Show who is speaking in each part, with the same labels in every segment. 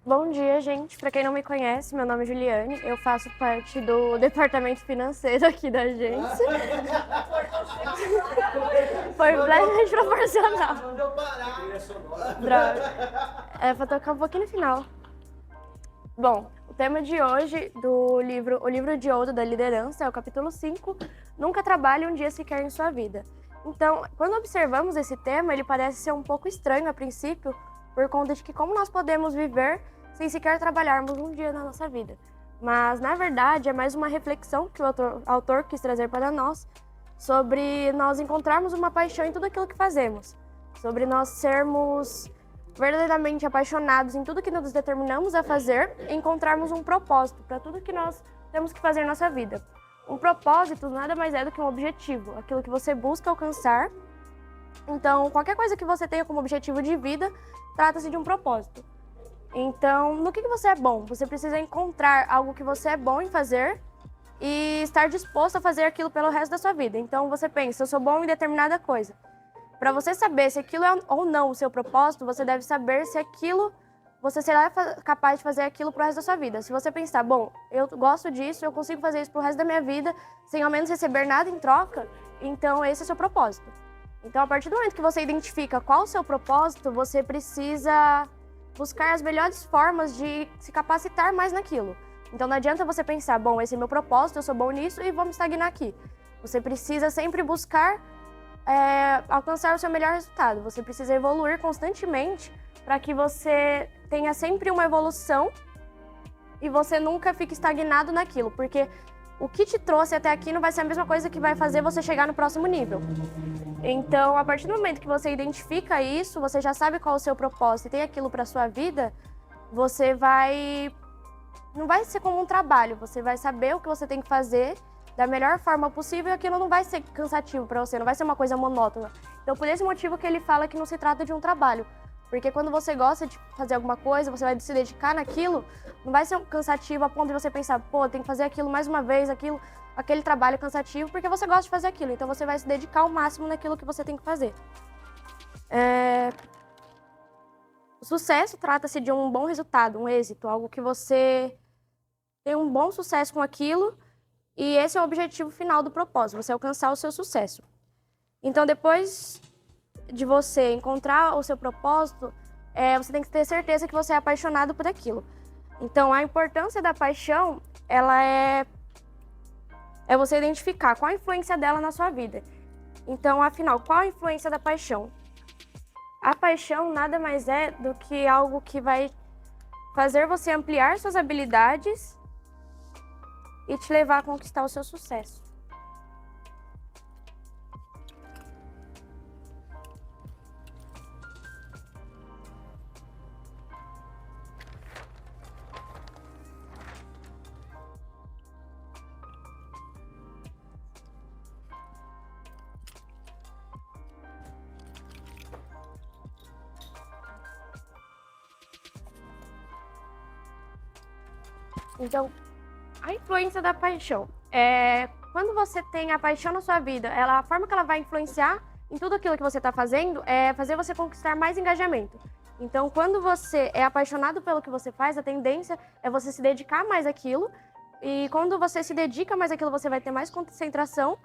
Speaker 1: Bom dia, gente. Para quem não me conhece, meu nome é Juliane. Eu faço parte do departamento financeiro aqui da agência. Foi plenamente proporcional.
Speaker 2: Não deu parar.
Speaker 1: Droga. É pra tocar um pouquinho no final. Bom, o tema de hoje do livro O Livro de Ouro da Liderança é o capítulo 5, Nunca Trabalhe um Dia Sequer em Sua Vida. Então, quando observamos esse tema, ele parece ser um pouco estranho a princípio, por conta de que como nós podemos viver sem sequer trabalharmos um dia na nossa vida. Mas, na verdade, é mais uma reflexão que o autor quis trazer para nós sobre nós encontrarmos uma paixão em tudo aquilo que fazemos, sobre nós sermos verdadeiramente apaixonados em tudo que nos determinamos a fazer e encontrarmos um propósito para tudo que nós temos que fazer em nossa vida. Um propósito nada mais é do que um objetivo, aquilo que você busca alcançar. Então, qualquer coisa que você tenha como objetivo de vida, trata-se de um propósito. Então, no que você é bom? Você precisa encontrar algo que você é bom em fazer e estar disposto a fazer aquilo pelo resto da sua vida. Então, você pensa, eu sou bom em determinada coisa. Para você saber se aquilo é ou não o seu propósito, você deve saber se aquilo, você será capaz de fazer aquilo pro resto da sua vida. Se você pensar, bom, eu gosto disso, eu consigo fazer isso pro resto da minha vida, sem ao menos receber nada em troca, então esse é o seu propósito. Então, a partir do momento que você identifica qual o seu propósito, você precisa buscar as melhores formas de se capacitar mais naquilo. Então, não adianta você pensar, bom, esse é meu propósito, eu sou bom nisso e vou me estagnar aqui. Você precisa sempre buscar alcançar o seu melhor resultado. Você precisa evoluir constantemente para que você tenha sempre uma evolução e você nunca fique estagnado naquilo, porque o que te trouxe até aqui não vai ser a mesma coisa que vai fazer você chegar no próximo nível. Então, a partir do momento que você identifica isso, você já sabe qual é o seu propósito e tem aquilo para sua vida, você não vai ser como um trabalho, você vai saber o que você tem que fazer da melhor forma possível e aquilo não vai ser cansativo para você, não vai ser uma coisa monótona. Então, por esse motivo que ele fala que não se trata de um trabalho. Porque quando você gosta de fazer alguma coisa, você vai se dedicar naquilo, não vai ser cansativo a ponto de você pensar, pô, tem que fazer aquilo mais uma vez, aquele trabalho cansativo, porque você gosta de fazer aquilo. Então, você vai se dedicar ao máximo naquilo que você tem que fazer. O sucesso trata-se de um bom resultado, um êxito, algo que você tem um bom sucesso com aquilo. E esse é o objetivo final do propósito, você alcançar o seu sucesso. Então, depois de você encontrar o seu propósito, você tem que ter certeza que você é apaixonado por aquilo. Então, a importância da paixão, ela é você identificar qual a influência dela na sua vida. Então, afinal, qual a influência da paixão? A paixão nada mais é do que algo que vai fazer você ampliar suas habilidades e te levar a conquistar o seu sucesso. Então, a influência da paixão. Quando você tem a paixão na sua vida, a forma que ela vai influenciar em tudo aquilo que você está fazendo é fazer você conquistar mais engajamento. Então, quando você é apaixonado pelo que você faz, a tendência é você se dedicar mais àquilo. E quando você se dedica mais àquilo, você vai ter mais concentração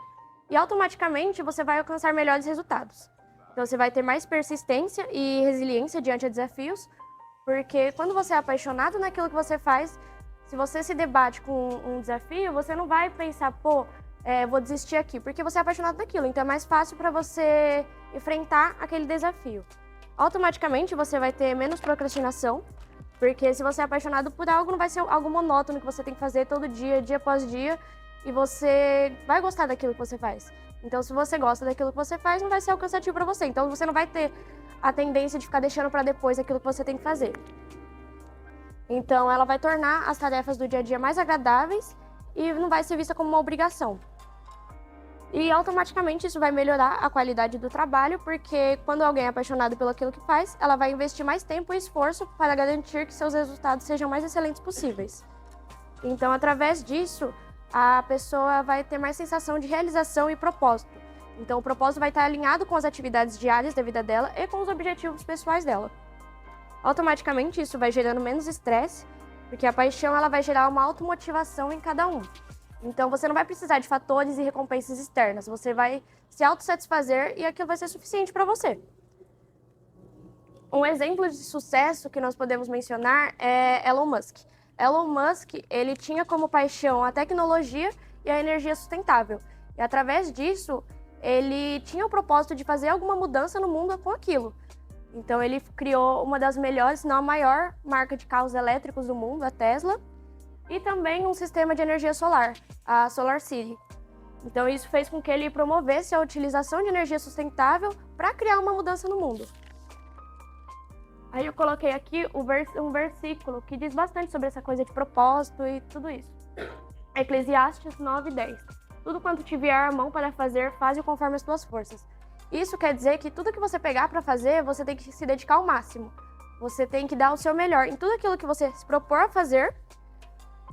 Speaker 1: e automaticamente você vai alcançar melhores resultados. Então, você vai ter mais persistência e resiliência diante de desafios, porque quando você é apaixonado naquilo que você faz, se você se debate com um desafio, você não vai pensar, pô, vou desistir aqui, porque você é apaixonado naquilo. Então é mais fácil para você enfrentar aquele desafio. Automaticamente você vai ter menos procrastinação, porque se você é apaixonado por algo, não vai ser algo monótono que você tem que fazer todo dia, dia após dia, e você vai gostar daquilo que você faz. Então, se você gosta daquilo que você faz, não vai ser algo cansativo para você. Então, você não vai ter a tendência de ficar deixando para depois aquilo que você tem que fazer. Então, ela vai tornar as tarefas do dia a dia mais agradáveis e não vai ser vista como uma obrigação. E automaticamente isso vai melhorar a qualidade do trabalho, porque quando alguém é apaixonado pelo aquilo que faz, ela vai investir mais tempo e esforço para garantir que seus resultados sejam mais excelentes possíveis. Então, através disso, a pessoa vai ter mais sensação de realização e propósito. Então, o propósito vai estar alinhado com as atividades diárias da vida dela e com os objetivos pessoais dela. Automaticamente isso vai gerando menos estresse, porque a paixão ela vai gerar uma automotivação em cada um. Então você não vai precisar de fatores e recompensas externas, você vai se autossatisfazer e aquilo vai ser suficiente para você. Um exemplo de sucesso que nós podemos mencionar é Elon Musk. Elon Musk, ele tinha como paixão a tecnologia e a energia sustentável. E através disso, ele tinha o propósito de fazer alguma mudança no mundo com aquilo. Então ele criou uma das melhores, se não a maior marca de carros elétricos do mundo, a Tesla, e também um sistema de energia solar, a SolarCity. Então isso fez com que ele promovesse a utilização de energia sustentável para criar uma mudança no mundo. Aí eu coloquei aqui um versículo que diz bastante sobre essa coisa de propósito e tudo isso. Eclesiastes 9:10. Tudo quanto te vier à mão para fazer, faze conforme as tuas forças. Isso quer dizer que tudo que você pegar para fazer, você tem que se dedicar ao máximo. Você tem que dar o seu melhor em tudo aquilo que você se propor a fazer,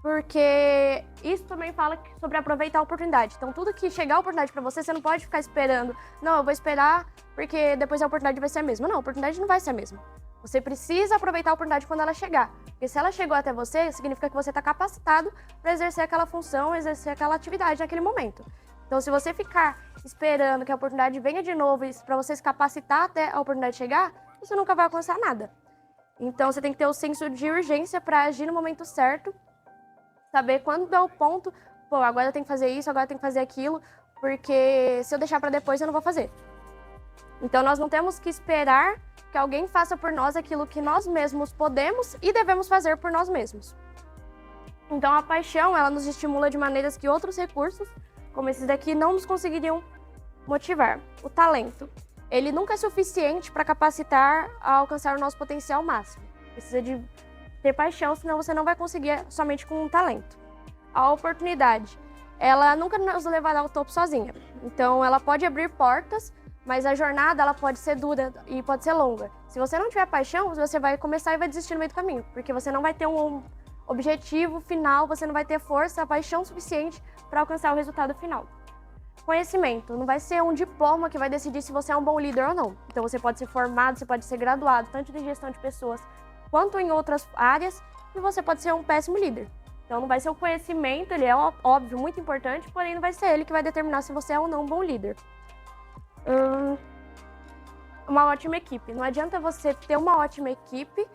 Speaker 1: porque isso também fala sobre aproveitar a oportunidade. Então, tudo que chegar a oportunidade para você, você não pode ficar esperando. Não, eu vou esperar porque depois a oportunidade vai ser a mesma. Não, a oportunidade não vai ser a mesma. Você precisa aproveitar a oportunidade quando ela chegar. Porque se ela chegou até você, significa que você está capacitado para exercer aquela função, exercer aquela atividade naquele momento. Então, se você ficar esperando que a oportunidade venha de novo para você se capacitar até a oportunidade chegar, você nunca vai alcançar nada. Então, você tem que ter o senso de urgência para agir no momento certo, saber quando é o ponto, pô, agora eu tenho que fazer isso, agora eu tenho que fazer aquilo, porque se eu deixar para depois, eu não vou fazer. Então, nós não temos que esperar que alguém faça por nós aquilo que nós mesmos podemos e devemos fazer por nós mesmos. Então, a paixão, ela nos estimula de maneiras que outros recursos, como esses daqui, não nos conseguiriam motivar. O talento, ele nunca é suficiente para capacitar a alcançar o nosso potencial máximo. Precisa de ter paixão, senão você não vai conseguir somente com um talento. A oportunidade, ela nunca nos levará ao topo sozinha. Então, ela pode abrir portas, mas a jornada ela pode ser dura e pode ser longa. Se você não tiver paixão, você vai começar e vai desistir no meio do caminho, porque você não vai ter um objetivo final, você não vai ter força, paixão suficiente para alcançar o resultado final. Conhecimento, não vai ser um diploma que vai decidir se você é um bom líder ou não. Então você pode ser formado, você pode ser graduado, tanto em gestão de pessoas quanto em outras áreas, e você pode ser um péssimo líder. Então não vai ser o conhecimento, ele é óbvio, muito importante, porém não vai ser ele que vai determinar se você é ou não um bom líder. Uma ótima equipe. Não adianta você ter uma ótima equipe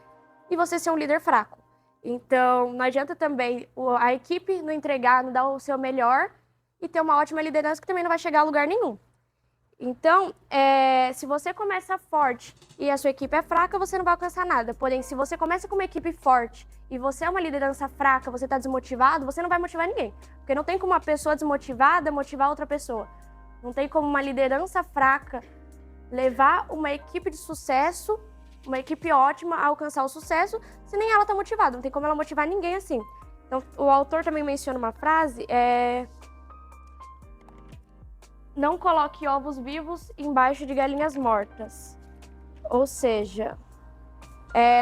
Speaker 1: e você ser um líder fraco. Então, não adianta também a equipe não entregar, não dar o seu melhor e ter uma ótima liderança que também não vai chegar a lugar nenhum. Então, se você começa forte e a sua equipe é fraca, você não vai alcançar nada. Porém, se você começa com uma equipe forte e você é uma liderança fraca, você está desmotivado, você não vai motivar ninguém. Porque não tem como uma pessoa desmotivada motivar outra pessoa. Não tem como uma liderança fraca levar uma equipe de sucesso, uma equipe ótima a alcançar o sucesso, se nem ela está motivada. Não tem como ela motivar ninguém assim. Então, o autor também menciona uma frase, não coloque ovos vivos embaixo de galinhas mortas. Ou seja,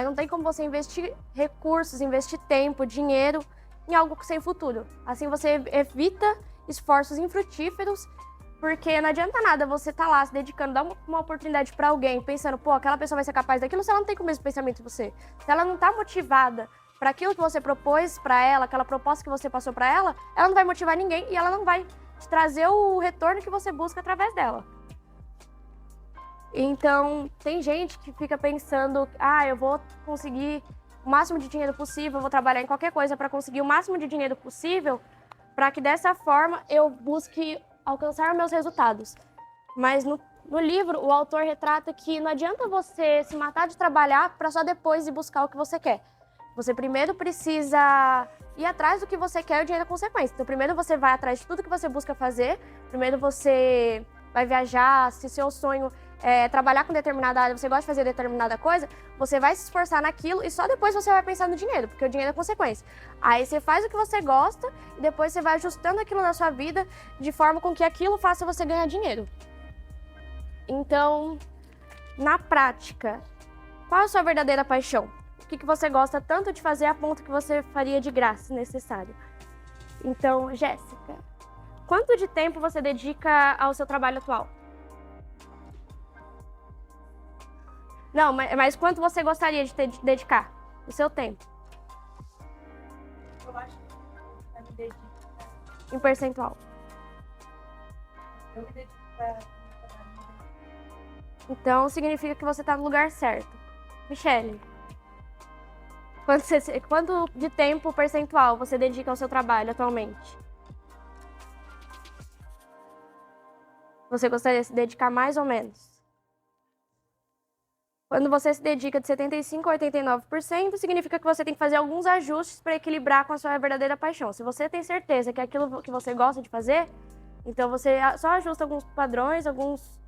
Speaker 1: não tem como você investir recursos, investir tempo, dinheiro em algo sem futuro. Assim você evita esforços infrutíferos, porque não adianta nada você estar lá se dedicando, dar uma oportunidade para alguém, pensando, pô, aquela pessoa vai ser capaz daquilo, se ela não tem o mesmo pensamento que você. Se ela não está motivada para aquilo que você propôs para ela, aquela proposta que você passou para ela não vai motivar ninguém e ela não vai te trazer o retorno que você busca através dela. Então, tem gente que fica pensando, eu vou conseguir o máximo de dinheiro possível, eu vou trabalhar em qualquer coisa para conseguir o máximo de dinheiro possível, para que dessa forma eu busque alcançar meus resultados. Mas no livro, o autor retrata que não adianta você se matar de trabalhar para só depois ir buscar o que você quer. Você primeiro precisa ir atrás do que você quer e o dinheiro é consequência. Então, primeiro você vai atrás de tudo que você busca fazer. Primeiro você vai viajar, se seu sonho é trabalhar com determinada área, você gosta de fazer determinada coisa, você vai se esforçar naquilo e só depois você vai pensar no dinheiro, porque o dinheiro é consequência. Aí você faz o que você gosta e depois você vai ajustando aquilo na sua vida de forma com que aquilo faça você ganhar dinheiro. Então, na prática, qual é a sua verdadeira paixão? O que você gosta tanto de fazer a ponto que você faria de graça, se necessário? Então, Jéssica, quanto de tempo você dedica ao seu trabalho atual? Não, mas quanto você gostaria de dedicar? O seu tempo.
Speaker 2: Eu acho que eu me dedico
Speaker 1: Em percentual.
Speaker 2: Eu me dedico para
Speaker 1: Então, significa que você tá no lugar certo. Michele, quanto de tempo percentual você dedica ao seu trabalho atualmente? Você gostaria de se dedicar mais ou menos? Quando você se dedica de 75% a 89%, significa que você tem que fazer alguns ajustes para equilibrar com a sua verdadeira paixão. Se você tem certeza que é aquilo que você gosta de fazer, então você só ajusta alguns padrões, alguns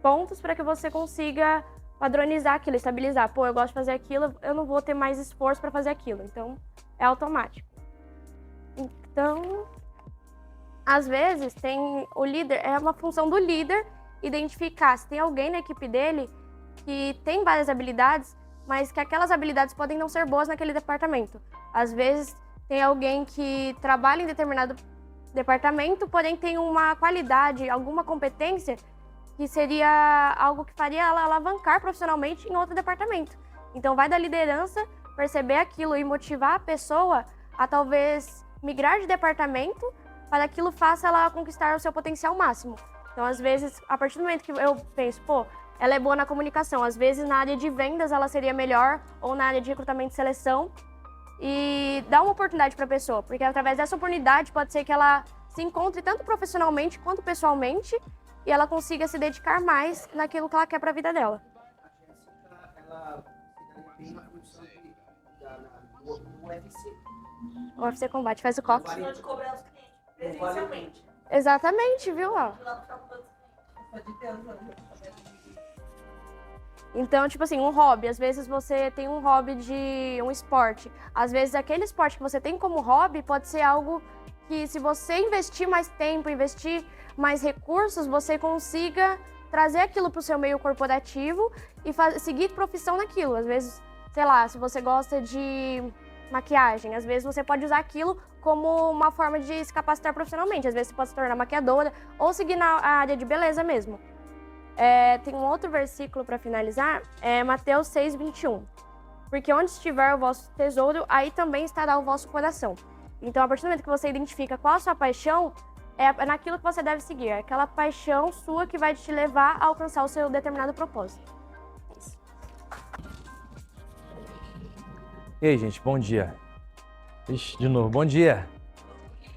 Speaker 1: pontos para que você consiga padronizar aquilo, estabilizar. Pô, eu gosto de fazer aquilo, eu não vou ter mais esforço para fazer aquilo. Então, é automático. Então, às vezes, tem o líder, é uma função do líder identificar se tem alguém na equipe dele que tem várias habilidades, mas que aquelas habilidades podem não ser boas naquele departamento. Às vezes, tem alguém que trabalha em determinado departamento, porém tem uma qualidade, alguma competência que seria algo que faria ela alavancar profissionalmente em outro departamento. Então, vai da liderança perceber aquilo e motivar a pessoa a talvez migrar de departamento para que aquilo faça ela conquistar o seu potencial máximo. Então, às vezes, a partir do momento que eu penso, pô, ela é boa na comunicação, às vezes na área de vendas ela seria melhor, ou na área de recrutamento e seleção, e dá uma oportunidade para a pessoa, porque através dessa oportunidade pode ser que ela se encontre tanto profissionalmente quanto pessoalmente e ela consiga se dedicar mais naquilo que ela quer para a vida dela.
Speaker 3: A Jéssica, ela do UFC.
Speaker 1: O UFC Combate faz o cox.
Speaker 2: a de cobrar os clientes presencialmente.
Speaker 1: Exatamente, viu? Ó. Então, tipo assim, um hobby. Às vezes você tem um hobby de um esporte. Às vezes aquele esporte que você tem como hobby pode ser algo que, se você investir mais tempo, investir mais recursos, você consiga trazer aquilo para o seu meio corporativo e seguir profissão naquilo. Às vezes, sei lá, se você gosta de maquiagem, às vezes você pode usar aquilo como uma forma de se capacitar profissionalmente. Às vezes você pode se tornar maquiadora ou seguir na área de beleza mesmo. Tem um outro versículo para finalizar, Mateus 6:21. Porque onde estiver o vosso tesouro, aí também estará o vosso coração. Então, a partir do momento que você identifica qual a sua paixão, é naquilo que você deve seguir. É aquela paixão sua que vai te levar a alcançar o seu determinado propósito.
Speaker 4: E aí, gente, bom dia. Ixi, de novo, bom dia.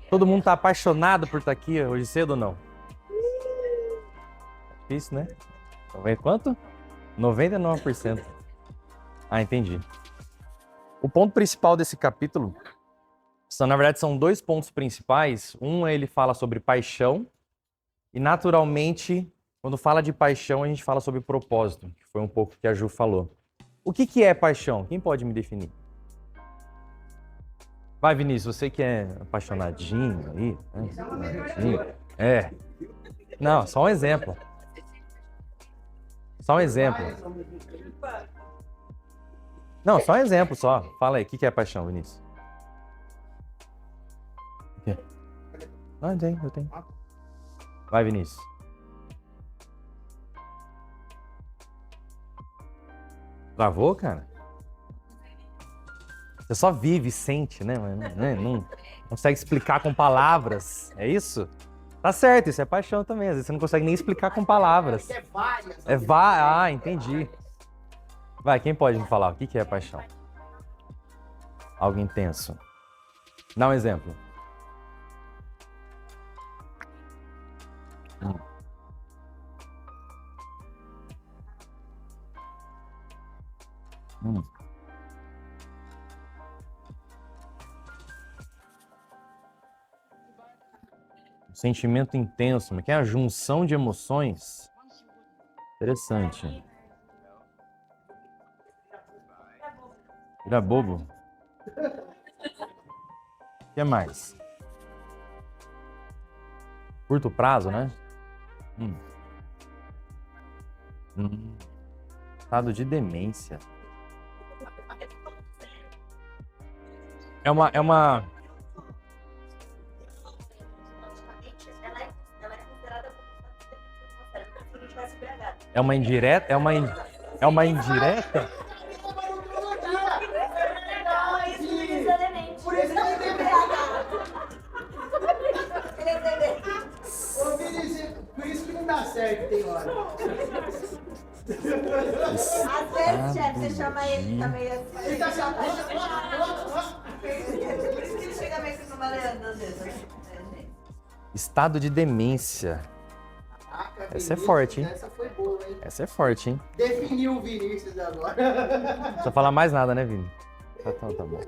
Speaker 4: Todo mundo tá apaixonado por estar aqui hoje cedo ou não? Difícil, né? Quanto? 99%. Ah, entendi. O ponto principal desse capítulo, na verdade, são dois pontos principais. Um, ele fala sobre paixão e, naturalmente, quando fala de paixão, a gente fala sobre propósito, que foi um pouco que a Ju falou. O que é paixão? Quem pode me definir? Vai, Vinícius, você que é apaixonadinho aí. É. Não, só um exemplo. Só um exemplo. Não, só um exemplo só. Fala aí, o que é paixão, Vinícius? O quê? Ah, eu tenho. Vai, Vinícius. Travou, cara? Você só vive, sente, né? Não consegue explicar com palavras. É isso? Tá certo, isso é paixão também. Às vezes você não consegue nem explicar com palavras. Ah, entendi. Vai, quem pode me falar? O que é paixão? Algo intenso. Dá um exemplo. Sentimento intenso, mas que é a junção de emoções. Interessante. Vira bobo. O que mais? Curto prazo, né? Estado de demência. É uma...
Speaker 2: Ela é considerada como se a gente tivesse embriagado.
Speaker 4: É uma indireta? É uma indireta?
Speaker 3: Por isso que ele tem Ô, Vinícius, por isso que não dá certo, tem hora.
Speaker 2: Às vezes, chefe, você chama ele também assim.
Speaker 3: Ele tá chamando.
Speaker 2: Por isso que ele chega meio que trabalhando às vezes. Gente.
Speaker 4: Estado de demência.
Speaker 3: Caraca,
Speaker 4: Essa é
Speaker 3: Vinícius,
Speaker 4: forte, hein?
Speaker 3: Essa foi boa, hein?
Speaker 4: Essa é forte, hein?
Speaker 3: Definiu o Vinícius agora.
Speaker 4: Não precisa falar mais nada, né, Vini? Tá bom.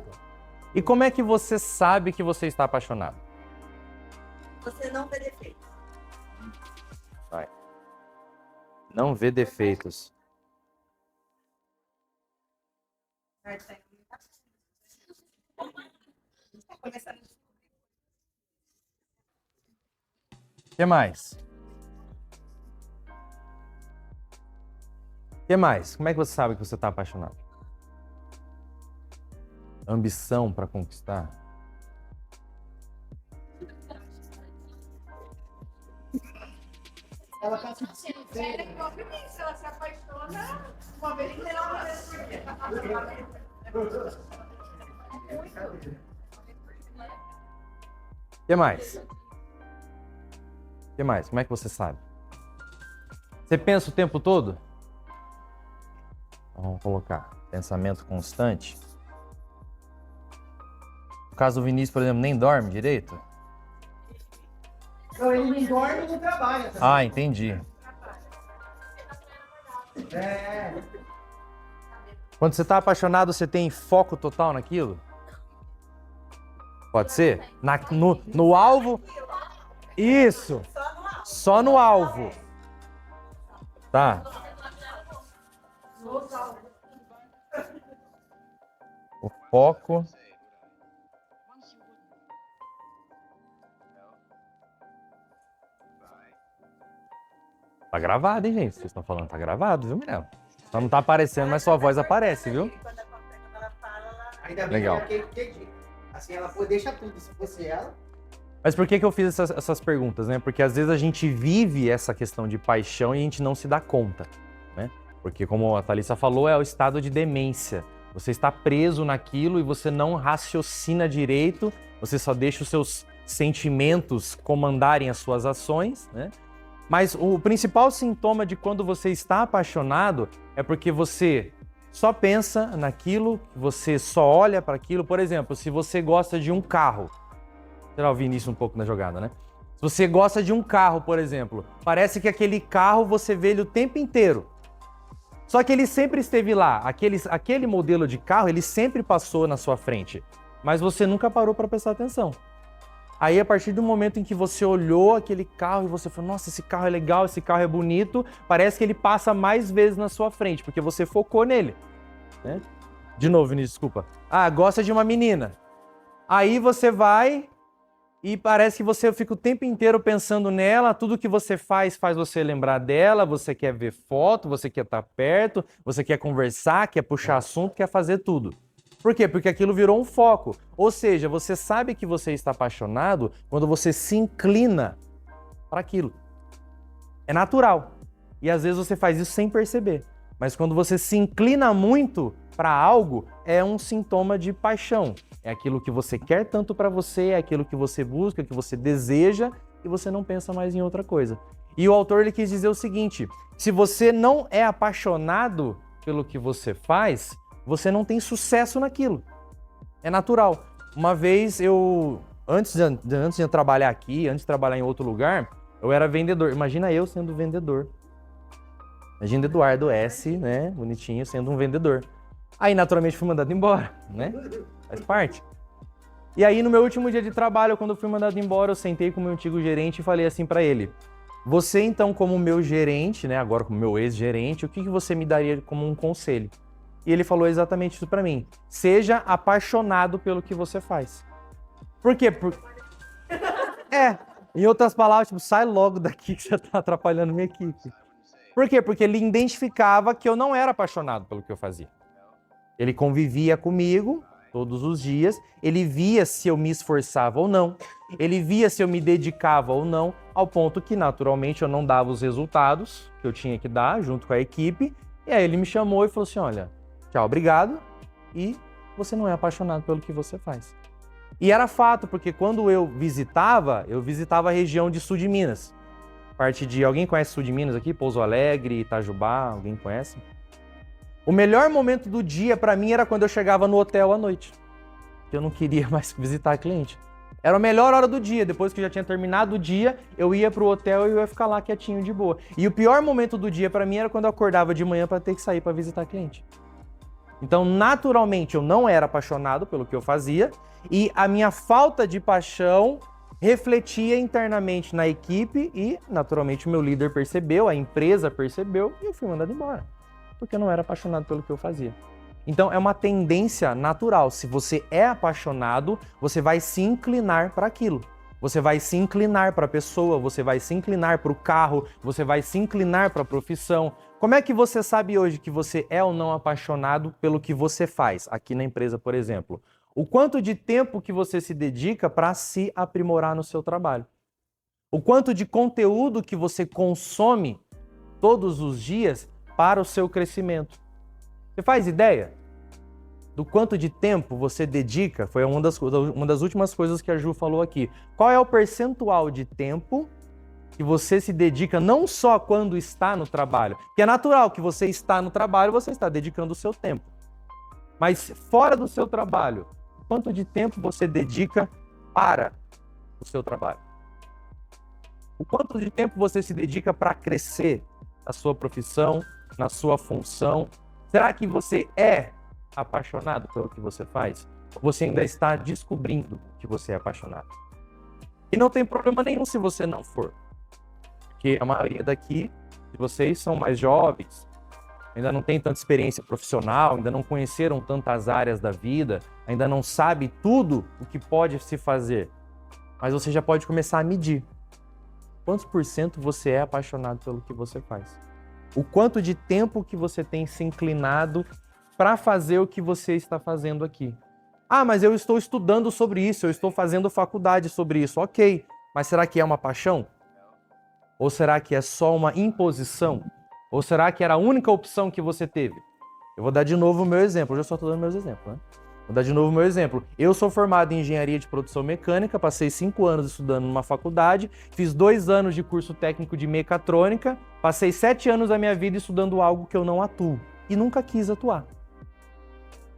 Speaker 4: E como é que você sabe que você está apaixonado?
Speaker 2: Você não vê defeito.
Speaker 4: Vai. Não vê defeitos. O que mais? O que mais? Como é que você sabe que você está apaixonado? Ambição para conquistar?
Speaker 3: Ela tá sentindo
Speaker 2: Sério, igual pra mim, se ela se apaixona, uma vez e será uma vez por dia.
Speaker 4: O que mais? O que mais? Como é que você sabe? Você pensa o tempo todo? Então, vamos colocar pensamento constante. No caso do Vinícius, por exemplo, nem dorme direito?
Speaker 3: Não, ele nem dorme e não trabalha. Tá?
Speaker 4: Ah, entendi.
Speaker 3: É.
Speaker 4: Quando você está apaixonado, você tem foco total naquilo? Pode ser? No alvo? Isso! Só no alvo. Tá. O foco. Tá gravado, hein, gente? Vocês estão falando, tá gravado, viu, Mirella? Só não tá aparecendo, mas sua voz aparece, viu?
Speaker 3: Ainda bem
Speaker 4: Legal.
Speaker 3: que assim, ela deixa tudo, se fosse ela.
Speaker 4: Mas por que eu fiz essas perguntas, né? Porque às vezes a gente vive essa questão de paixão e a gente não se dá conta, né? Porque como a Thalissa falou, é o estado de demência. Você está preso naquilo e você não raciocina direito, você só deixa os seus sentimentos comandarem as suas ações, né? Mas o principal sintoma de quando você está apaixonado é porque você só pensa naquilo, você só olha para aquilo. Por exemplo, se você gosta de um carro, será o Vinícius um pouco na jogada, né? Se você gosta de um carro, por exemplo, parece que aquele carro você vê ele o tempo inteiro. Só que ele sempre esteve lá, aquele modelo de carro, ele sempre passou na sua frente, mas você nunca parou para prestar atenção. Aí, a partir do momento em que você olhou aquele carro e você falou, nossa, esse carro é legal, esse carro é bonito, parece que ele passa mais vezes na sua frente, porque você focou nele, né? De novo, Vinícius, desculpa. Ah, gosta de uma menina. Aí você vai e parece que você fica o tempo inteiro pensando nela, tudo que você faz você lembrar dela, você quer ver foto, você quer estar perto, você quer conversar, quer puxar assunto, quer fazer tudo. Por quê? Porque aquilo virou um foco. Ou seja, você sabe que você está apaixonado quando você se inclina para aquilo. É natural. E às vezes você faz isso sem perceber. Mas quando você se inclina muito para algo, é um sintoma de paixão. É aquilo que você quer tanto para você, é aquilo que você busca, que você deseja, e você não pensa mais em outra coisa. E o autor ele quis dizer o seguinte: se você não é apaixonado pelo que você faz, você não tem sucesso naquilo. É natural. Uma vez antes de eu trabalhar aqui, antes de trabalhar em outro lugar, eu era vendedor. Imagina eu sendo vendedor. Imagina Eduardo S, né, bonitinho, sendo um vendedor. Aí, naturalmente, fui mandado embora, né? Faz parte. E aí, no meu último dia de trabalho, quando eu fui mandado embora, eu sentei com o meu antigo gerente e falei assim pra ele: você, então, como meu gerente, né, agora como meu ex-gerente, o que você me daria como um conselho? E ele falou exatamente isso pra mim: seja apaixonado pelo que você faz. Por quê? Em outras palavras, tipo, sai logo daqui que você tá atrapalhando minha equipe. Por quê? Porque ele identificava que eu não era apaixonado pelo que eu fazia. Ele convivia comigo todos os dias, ele via se eu me esforçava ou não, ele via se eu me dedicava ou não, ao ponto que, naturalmente, eu não dava os resultados que eu tinha que dar junto com a equipe, E aí ele me chamou e falou assim, olha, tchau, obrigado, e você não é apaixonado pelo que você faz. E era fato, porque quando eu visitava a região de sul de Minas. Parte de... Alguém conhece sul de Minas aqui? Pouso Alegre, Itajubá, alguém conhece? O melhor momento do dia para mim era quando eu chegava no hotel à noite. Que eu não queria mais visitar cliente. Era a melhor hora do dia. Depois que já tinha terminado o dia, eu ia pro hotel e eu ia ficar lá quietinho de boa. E o pior momento do dia para mim era quando eu acordava de manhã para ter que sair para visitar cliente. Então, naturalmente, eu não era apaixonado pelo que eu fazia e a minha falta de paixão refletia internamente na equipe e, naturalmente, o meu líder percebeu, a empresa percebeu e eu fui mandado embora, porque eu não era apaixonado pelo que eu fazia. Então, é uma tendência natural. Se você é apaixonado, você vai se inclinar para aquilo. Você vai se inclinar para a pessoa, você vai se inclinar para o carro, você vai se inclinar para a profissão. Como é que você sabe hoje que você é ou não apaixonado pelo que você faz, aqui na empresa, por exemplo? O quanto de tempo que você se dedica para se aprimorar no seu trabalho. O quanto de conteúdo que você consome todos os dias para o seu crescimento. Você faz ideia do quanto de tempo você dedica? Foi uma das últimas coisas que a Ju falou aqui. Qual é o percentual de tempo que você se dedica não só quando está no trabalho? Que é natural que você está no trabalho, você está dedicando o seu tempo. Mas fora do seu trabalho, quanto de tempo você dedica para o seu trabalho? O quanto de tempo você se dedica para crescer na sua profissão, na sua função? Será que você é apaixonado pelo que você faz? Ou você ainda está descobrindo que você é apaixonado? E não tem problema nenhum se você não for. Porque a maioria daqui de vocês são mais jovens, ainda não tem tanta experiência profissional, ainda não conheceram tantas áreas da vida, ainda não sabe tudo o que pode se fazer. Mas você já pode começar a medir. Quantos por cento você é apaixonado pelo que você faz? O quanto de tempo que você tem se inclinado para fazer o que você está fazendo aqui. Ah, mas eu estou estudando sobre isso, eu estou fazendo faculdade sobre isso. Ok, mas será que é uma paixão? Ou será que é só uma imposição? Ou será que era a única opção que você teve? Eu vou dar de novo o meu exemplo. Eu já só estou dando meus exemplos, né? Vou dar de novo o meu exemplo. Eu sou formado em engenharia de produção mecânica, passei 5 anos estudando numa faculdade, fiz 2 anos de curso técnico de mecatrônica, passei 7 anos da minha vida estudando algo que eu não atuo e nunca quis atuar.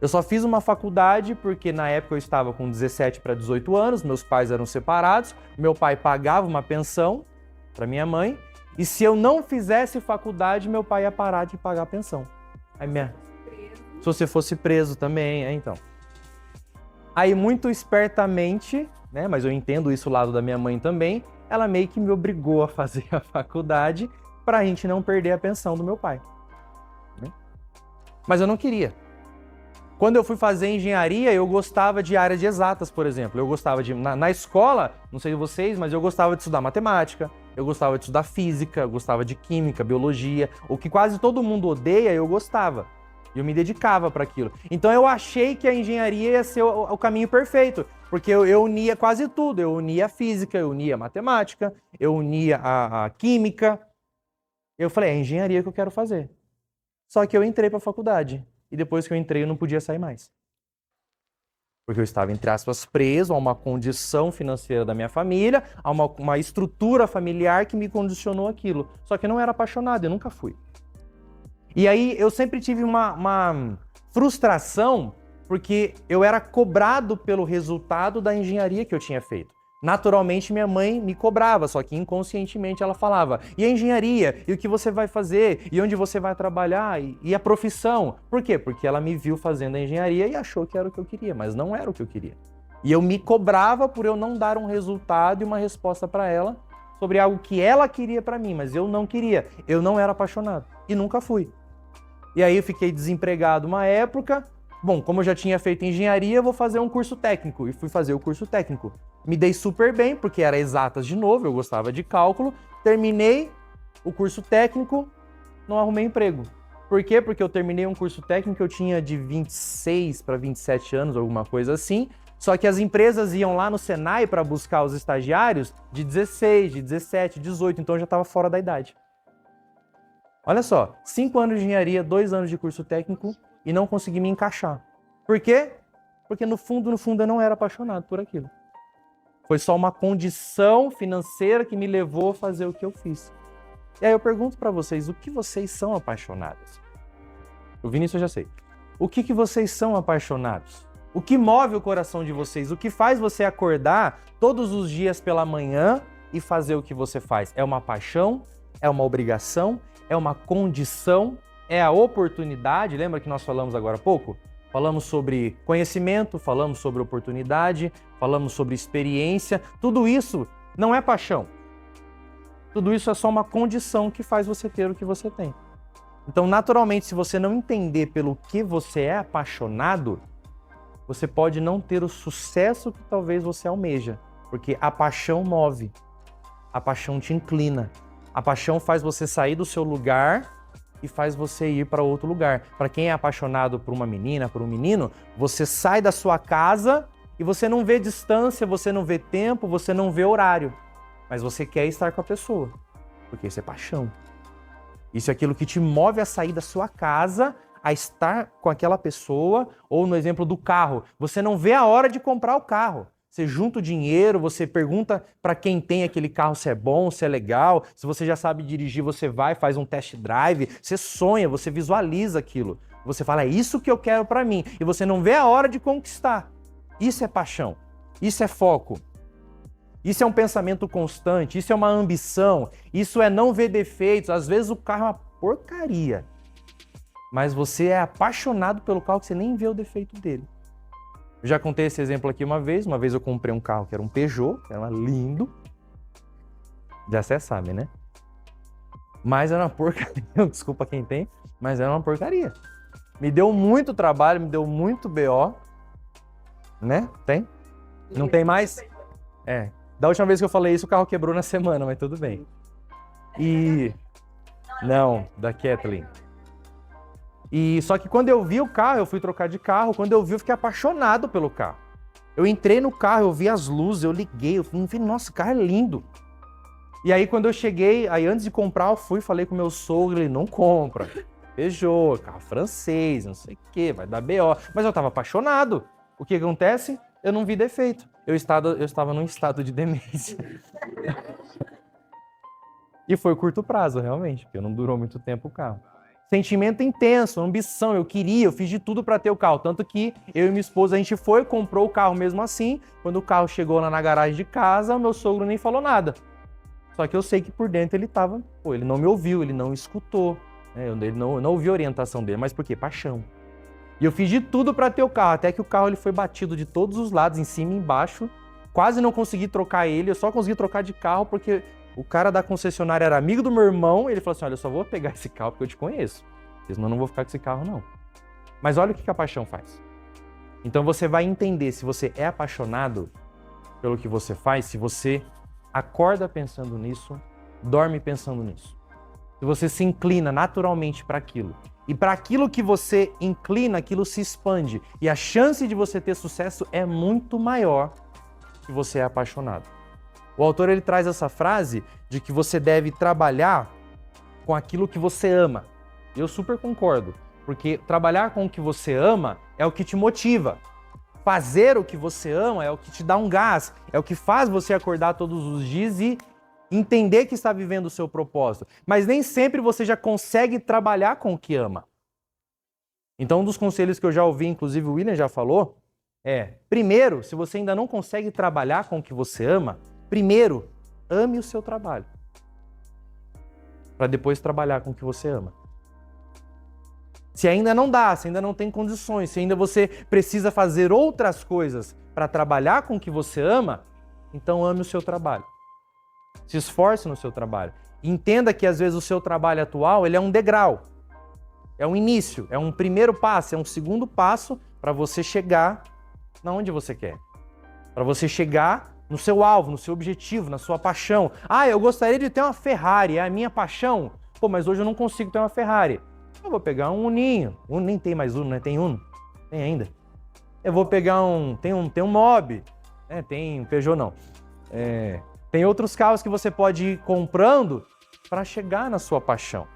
Speaker 4: Eu só fiz uma faculdade porque na época eu estava com 17 para 18 anos, meus pais eram separados, meu pai pagava uma pensão para minha mãe, e se eu não fizesse faculdade, meu pai ia parar de pagar a pensão. Aí se você fosse preso também, então. Aí muito espertamente, né, mas eu entendo isso do lado da minha mãe também, ela meio que me obrigou a fazer a faculdade para a gente não perder a pensão do meu pai. Mas eu não queria. Quando eu fui fazer engenharia, eu gostava de áreas de exatas, por exemplo. Eu gostava de... Na escola, não sei vocês, mas eu gostava de estudar matemática, eu gostava de estudar física, eu gostava de química, biologia. O que quase todo mundo odeia, eu gostava. E eu me dedicava para aquilo. Então eu achei que a engenharia ia ser o caminho perfeito, porque eu unia quase tudo. Eu unia a física, eu unia a matemática, eu unia a química. Eu falei, é a engenharia que eu quero fazer. Só que eu entrei para a faculdade. E depois que eu entrei, eu não podia sair mais. Porque eu estava, entre aspas, preso a uma condição financeira da minha família, a uma estrutura familiar que me condicionou aquilo. Só que eu não era apaixonado, eu nunca fui. E aí eu sempre tive uma frustração, porque eu era cobrado pelo resultado da engenharia que eu tinha feito. Naturalmente, minha mãe me cobrava, só que inconscientemente ela falava, e a engenharia? E o que você vai fazer? E onde você vai trabalhar? E a profissão? Por quê? Porque ela me viu fazendo a engenharia e achou que era o que eu queria, mas não era o que eu queria. E eu me cobrava por eu não dar um resultado e uma resposta para ela sobre algo que ela queria para mim, mas eu não queria. Eu não era apaixonado e nunca fui. E aí eu fiquei desempregado uma época. Bom, como eu já tinha feito engenharia, eu vou fazer um curso técnico. E fui fazer o curso técnico. Me dei super bem, porque era exatas de novo, eu gostava de cálculo. Terminei o curso técnico, não arrumei emprego. Por quê? Porque eu terminei um curso técnico, eu tinha de 26 para 27 anos, alguma coisa assim. Só que as empresas iam lá no Senai para buscar os estagiários de 16, de 17, 18, então eu já estava fora da idade. Olha só, 5 anos de engenharia, 2 anos de curso técnico e não consegui me encaixar. Por quê? Porque no fundo eu não era apaixonado por aquilo. Foi só uma condição financeira que me levou a fazer o que eu fiz. E aí eu pergunto para vocês, o que vocês são apaixonados? O Vinícius eu já sei. O que vocês são apaixonados? O que move o coração de vocês? O que faz você acordar todos os dias pela manhã e fazer o que você faz? É uma paixão? É uma obrigação? É uma condição? É a oportunidade? Lembra que nós falamos agora há pouco? Falamos sobre conhecimento, falamos sobre oportunidade, falamos sobre experiência. Tudo isso não é paixão. Tudo isso é só uma condição que faz você ter o que você tem. Então, naturalmente, se você não entender pelo que você é apaixonado, você pode não ter o sucesso que talvez você almeja. Porque a paixão move, a paixão te inclina. A paixão faz você sair do seu lugar e faz você ir para outro lugar. Para quem é apaixonado por uma menina, por um menino, você sai da sua casa e você não vê distância, você não vê tempo, você não vê horário. Mas você quer estar com a pessoa, porque isso é paixão. Isso é aquilo que te move a sair da sua casa, a estar com aquela pessoa, ou no exemplo do carro, você não vê a hora de comprar o carro. Você junta o dinheiro, você pergunta para quem tem aquele carro se é bom, se é legal, se você já sabe dirigir, você vai, faz um test drive, você sonha, você visualiza aquilo. Você fala, é isso que eu quero para mim, e você não vê a hora de conquistar. Isso é paixão, isso é foco. Isso é um pensamento constante, isso é uma ambição, isso é não ver defeitos. Às vezes o carro é uma porcaria, mas você é apaixonado pelo carro que você nem vê o defeito dele. Eu já contei esse exemplo aqui uma vez eu comprei um carro que era um Peugeot, que era lindo, já você sabe, né? Mas era uma porcaria, desculpa quem tem, mas era uma porcaria. Me deu muito trabalho, me deu muito BO, né? Tem? Não tem mais? É. Da última vez que eu falei isso, o carro quebrou na semana, mas tudo bem. Não, da Kathleen. E só que quando eu vi o carro, eu fui trocar de carro, quando eu vi, eu fiquei apaixonado pelo carro. Eu entrei no carro, eu vi as luzes, eu liguei, eu falei, nossa, o carro é lindo. E aí quando eu cheguei, aí antes de comprar, eu fui, falei com o meu sogro, ele não compra. Peugeot, carro francês, não sei o quê, vai dar BO. Mas eu tava apaixonado. O que acontece? Eu não vi defeito. Eu estava num estado de demência. E foi curto prazo, realmente, porque não durou muito tempo o carro. Sentimento intenso, ambição, eu fiz de tudo para ter o carro. Tanto que eu e minha esposa, a gente foi, comprou o carro mesmo assim. Quando o carro chegou lá na garagem de casa, meu sogro nem falou nada. Só que eu sei que por dentro ele ele não me ouviu, ele não escutou. Né? Eu não ouvi a orientação dele, mas por quê? Paixão. E eu fiz de tudo para ter o carro, até que o carro ele foi batido de todos os lados, em cima e embaixo. Quase não consegui trocar ele, eu só consegui trocar de carro porque o cara da concessionária era amigo do meu irmão. Ele falou assim, olha, eu só vou pegar esse carro porque eu te conheço, senão eu não vou ficar com esse carro não. Mas olha o que a paixão faz. Então você vai entender se você é apaixonado pelo que você faz, se você acorda pensando nisso, dorme pensando nisso. Se você se inclina naturalmente para aquilo. E para aquilo que você inclina, aquilo se expande. E a chance de você ter sucesso é muito maior se você é apaixonado. O autor ele traz essa frase de que você deve trabalhar com aquilo que você ama. Eu super concordo, porque trabalhar com o que você ama é o que te motiva. Fazer o que você ama é o que te dá um gás, é o que faz você acordar todos os dias e entender que está vivendo o seu propósito. Mas nem sempre você já consegue trabalhar com o que ama. Então, um dos conselhos que eu já ouvi, inclusive o William já falou, primeiro, se você ainda não consegue trabalhar com o que você ama, primeiro, ame o seu trabalho. Para depois trabalhar com o que você ama. Se ainda não dá, se ainda não tem condições, se ainda você precisa fazer outras coisas para trabalhar com o que você ama, então ame o seu trabalho. Se esforce no seu trabalho. Entenda que às vezes o seu trabalho atual ele é um degrau. É um início, é um primeiro passo, é um segundo passo para você chegar na onde você quer. Para você chegar no seu alvo, no seu objetivo, na sua paixão. Ah, eu gostaria de ter uma Ferrari, é a minha paixão. Pô, mas hoje eu não consigo ter uma Ferrari. Eu vou pegar um Uninho. Nem tem mais Uno, né? Tem Uno? Tem ainda. Eu vou pegar tem um Mobi. Tem Peugeot não. Tem outros carros que você pode ir comprando para chegar na sua paixão.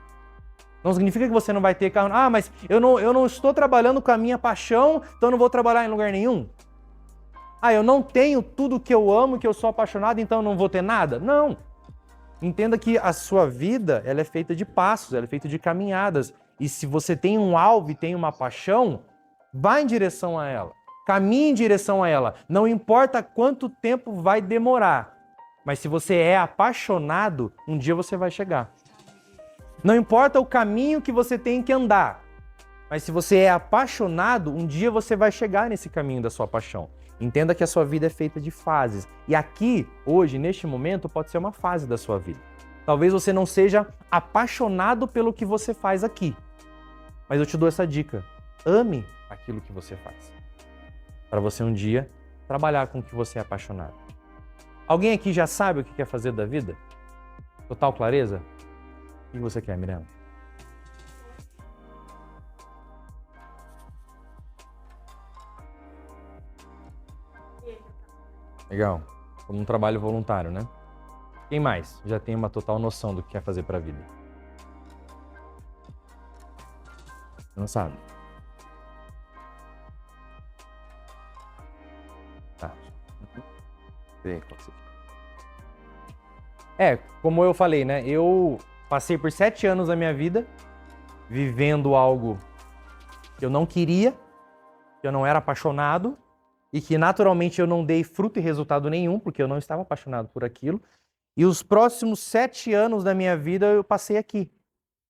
Speaker 4: Não significa que você não vai ter carro. Ah, mas eu não estou trabalhando com a minha paixão, então eu não vou trabalhar em lugar nenhum. Ah, eu não tenho tudo que eu amo, que eu sou apaixonado, então eu não vou ter nada. Não. Entenda que a sua vida, ela é feita de passos, ela é feita de caminhadas. E se você tem um alvo e tem uma paixão, vá em direção a ela. Caminhe em direção a ela. Não importa quanto tempo vai demorar. Mas se você é apaixonado, um dia você vai chegar. Não importa o caminho que você tem que andar. Mas se você é apaixonado, um dia você vai chegar nesse caminho da sua paixão. Entenda que a sua vida é feita de fases. E aqui, hoje, neste momento, pode ser uma fase da sua vida. Talvez você não seja apaixonado pelo que você faz aqui. Mas eu te dou essa dica. Ame aquilo que você faz. Para você um dia trabalhar com o que você é apaixonado. Alguém aqui já sabe o que quer fazer da vida? Total clareza? O que você quer, Mirella? Legal. Como um trabalho voluntário, né? Quem mais já tem uma total noção do que quer fazer para a vida? Não sabe? Tá. Como eu falei, né? Eu passei por 7 anos da minha vida vivendo algo que eu não queria, que eu não era apaixonado e que naturalmente eu não dei fruto e resultado nenhum, porque eu não estava apaixonado por aquilo. E os próximos 7 anos da minha vida eu passei aqui.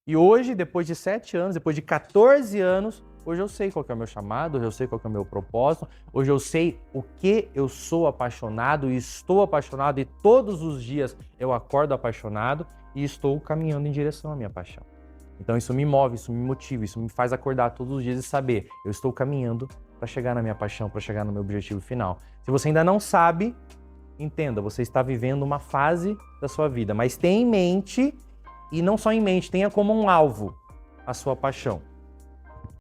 Speaker 4: E hoje, depois de 7 anos, depois de 14 anos, hoje eu sei qual que é o meu chamado, hoje eu sei qual que é o meu propósito, hoje eu sei o que eu sou apaixonado e estou apaixonado e todos os dias eu acordo apaixonado e estou caminhando em direção à minha paixão. Então isso me move, isso me motiva, isso me faz acordar todos os dias e saber, eu estou caminhando para chegar na minha paixão, para chegar no meu objetivo final. Se você ainda não sabe, entenda, você está vivendo uma fase da sua vida, mas tenha em mente, e não só em mente, tenha como um alvo a sua paixão.